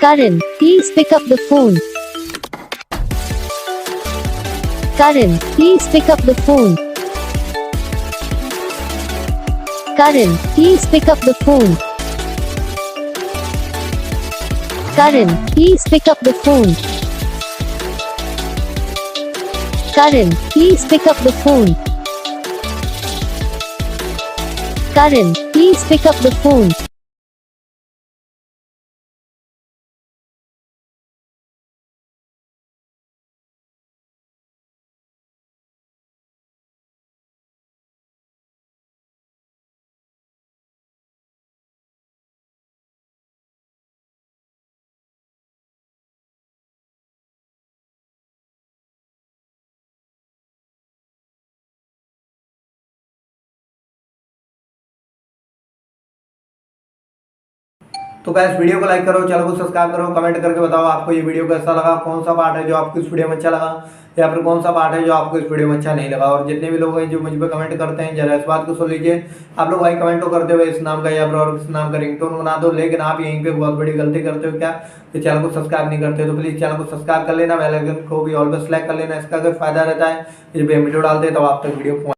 Karan, please pick up the phone. Karan, please pick up the phone. Karan, please pick up the phone. Karan, please pick up the phone. Karan, please pick up the phone. Karan, please pick up the phone. तो guys video को like करो, channel को subscribe करो, comment करके बताओ आपको ये video कैसा लगा, कौन सा पार्ट है जो आपको इस वीडियो में अच्छा लगा या फिर कौन सा पार्ट है जो आपको इस वीडियो में अच्छा नहीं लगा। और जितने भी लोग हैं जो मुझ पर कमेंट करते हैं जरा इस बात को सुन लीजिए, आप लोग भाई कमेंट तो करते हुए इस नाम का या फिर और इस नाम का रिंगटोन बना दो, लेकिन आप यहीं पे बहुत बड़ी गलती करते हो क्या कि चैनल को सब्सक्राइब नहीं करते। तो प्लीज चैनल को सब्सक्राइब कर लेना, बेल आइकन को भी ऑल पे सेलेक्ट कर लेना। इसका अगर फायदा रहता है जब वीडियो डालते हैं तब आप तक वीडियो